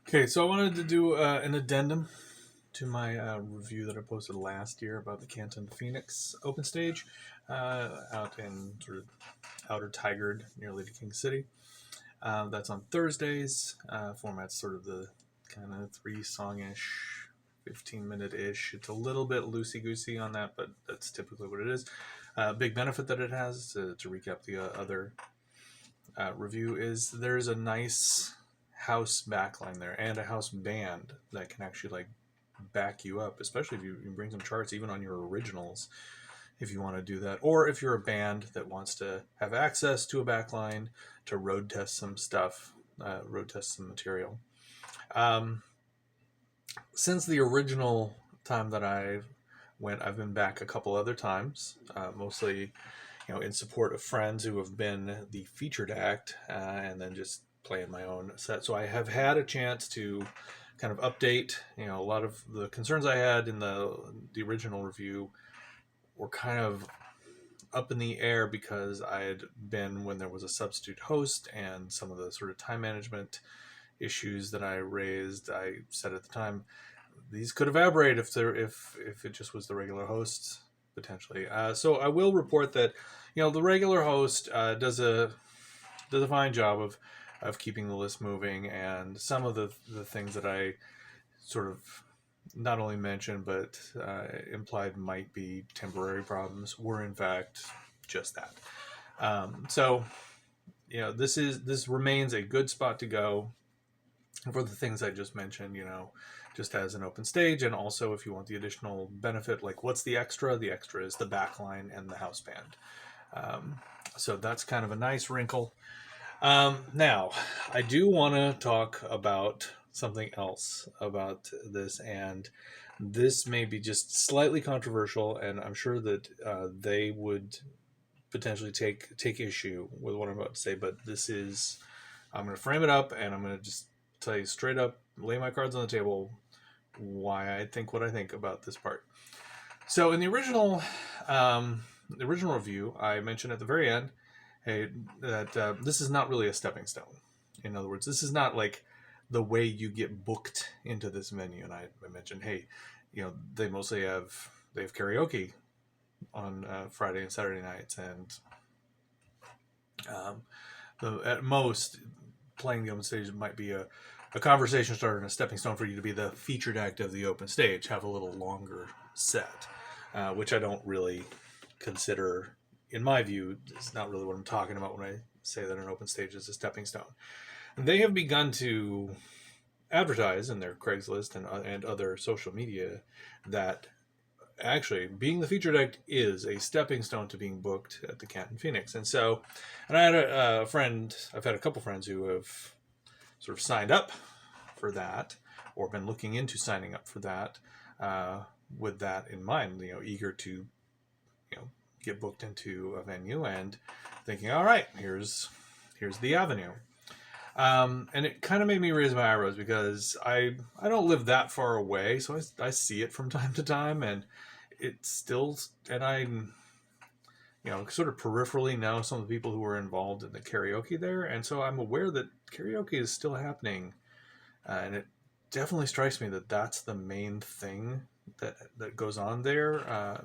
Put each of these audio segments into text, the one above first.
Okay, so I wanted to do an addendum to my review that I posted last year about the Canton Phoenix open stage out in sort of outer Tigard near Lady King City. That's on Thursdays. Format's sort of the kind of 3 song-ish, 15-minute-ish. It's a little bit loosey-goosey on that, but that's typically what it is. Big benefit that it has, to recap the other review, is there's a nice house backline there and a house band that can actually like back you up, especially if you bring some charts even on your originals if you want to do that, or if you're a band that wants to have access to a backline to road test some stuff, road test some material. um, since the original time that I went, I've been back a couple other times, mostly in support of friends who have been the featured act, and then just playing my own set. So I have had a chance to kind of update. A lot of the concerns I had in the original review were kind of up in the air because I had been when there was a substitute host, and some of the sort of time management issues that I raised. I said at the time these could evaporate if it just was the regular hosts potentially. So I will report that the regular host does a fine job of keeping the list moving, and some of the things that I sort of not only mentioned but implied might be temporary problems were in fact just that. So this remains a good spot to go for the things I just mentioned, just as an open stage. And also, if you want the additional benefit, like what's the extra? The extra is the backline and the house band. So that's kind of a nice wrinkle. Now, I do want to talk about something else about this, and this may be just slightly controversial, and I'm sure that they would potentially take issue with what I'm about to say. But I'm going to frame it up, and I'm going to just tell you straight up, lay my cards on the table, why I think what I think about this part. So in the original review, I mentioned at the very end, hey, that this is not really a stepping stone. In other words, this is not like the way you get booked into this venue. And I mentioned, hey, they have karaoke on Friday and Saturday nights, and at most playing the open stage might be a conversation starter and a stepping stone for you to be the featured act of the open stage, have a little longer set, which I don't really consider, in my view, it's not really what I'm talking about when I say that an open stage is a stepping stone. And they have begun to advertise in their Craigslist and other social media that actually being the featured act is a stepping stone to being booked at the Canton Phoenix. And I had I've had a couple friends who have sort of signed up for that or been looking into signing up for that, with that in mind, eager to, get booked into a venue and thinking, all right, here's the avenue. And it kind of made me raise my eyebrows because I don't live that far away, so I see it from time to time, and it's still, and I sort of peripherally know some of the people who were involved in the karaoke there, and so I'm aware that karaoke is still happening, and it definitely strikes me that that's the main thing that goes on there.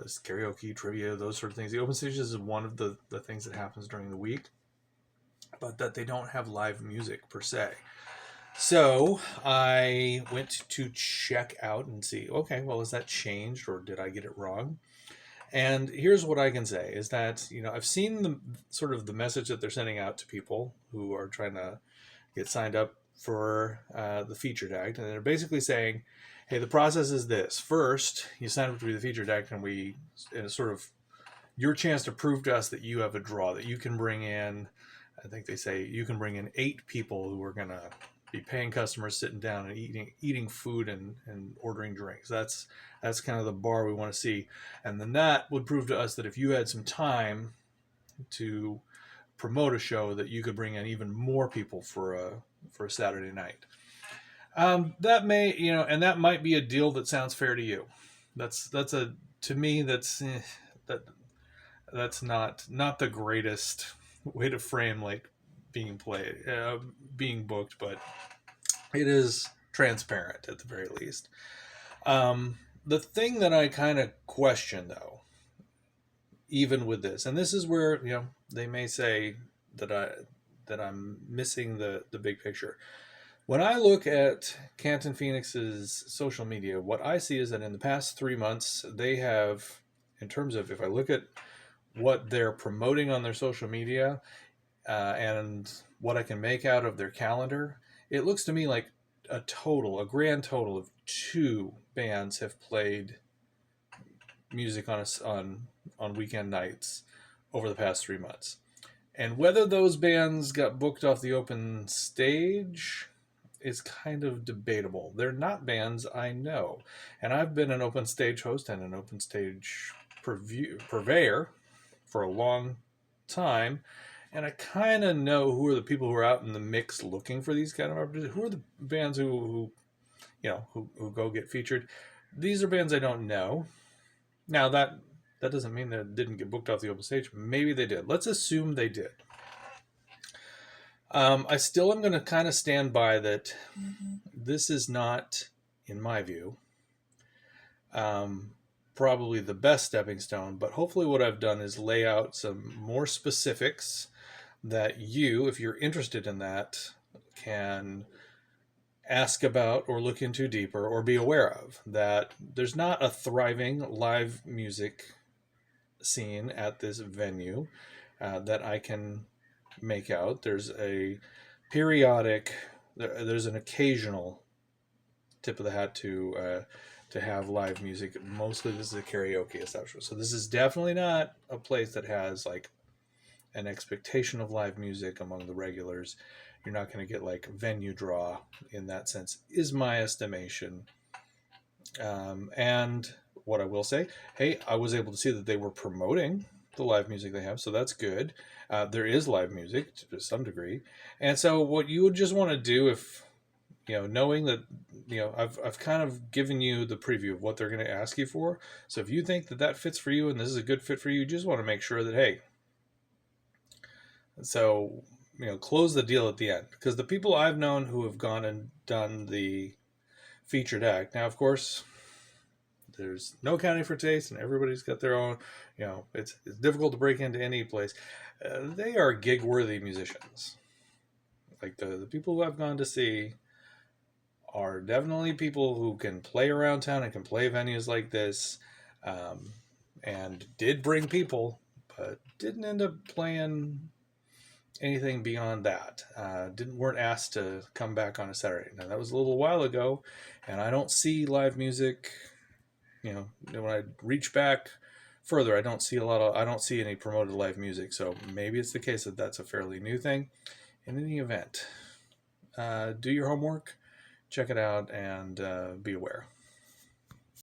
Is karaoke, trivia, those sort of things. The open stages is one of the things that happens during the week, but that they don't have live music per se. So I went to check out and see, okay, well, has that changed or did I get it wrong? And here's what I can say is that, I've seen the sort of the message that they're sending out to people who are trying to get signed up for the featured act. And they're basically saying, hey, the process is this. First, you sign up to be the featured act, and it's sort of your chance to prove to us that you have a draw, that you can bring in, I think they say you can bring in 8 people who are going to be paying customers, sitting down and eating food and ordering drinks. That's kind of the bar we want to see. And then that would prove to us that if you had some time to promote a show, that you could bring in even more people for a Saturday night. That may, and that might be a deal that sounds fair to you. To me, that's not the greatest way to frame like being booked, but it is transparent at the very least. The thing that I kind of question, though, even with this, and this is where they may say that I'm missing the big picture. When I look at Canton Phoenix's social media, what I see is that in the past 3 months, they have, in terms of if I look at what they're promoting on their social media and what I can make out of their calendar, it looks to me like a grand total of 2 bands have played music on weekend nights over the past 3 months. And whether those bands got booked off the open stage is kind of debatable. They're not bands I know. And I've been an open stage host and an open stage purveyor for a long time. And I kind of know who are the people who are out in the mix looking for these kind of opportunities. Who are the bands who go get featured? These are bands I don't know. Now that doesn't mean that it didn't get booked off the open stage. Maybe they did. Let's assume they did. I still am going to kind of stand by that. This is not, in my view, probably the best stepping stone, but hopefully what I've done is lay out some more specifics that you, if you're interested in that, can ask about or look into deeper or be aware of. That there's not a thriving live music scene at this venue that I can make out. There's a periodic, there's an occasional tip of the hat to have live music. Mostly this is a karaoke establishment, so this is definitely not a place that has like an expectation of live music among the regulars. You're not going to get like venue draw in that sense, is my estimation. And what I will say, hey, I was able to see that they were promoting the live music they have, so that's good. There is live music to some degree, and so what you would just want to do, if knowing that I've kind of given you the preview of what they're going to ask you for. So if you think that fits for you and this is a good fit for you, you just want to make sure that, hey, so close the deal at the end, because the people I've known who have gone and done the featured act, now of course there's no accounting for taste and everybody's got their own, it's difficult to break into any place. They are gig worthy musicians. Like the people who I've gone to see are definitely people who can play around town and can play venues like this, and did bring people, but didn't end up playing anything beyond that. Weren't asked to come back on a Saturday. Now that was a little while ago, and I don't see live music. When I reach back further, I don't see any promoted live music. So maybe it's the case that that's a fairly new thing. In any event, do your homework, check it out, and be aware.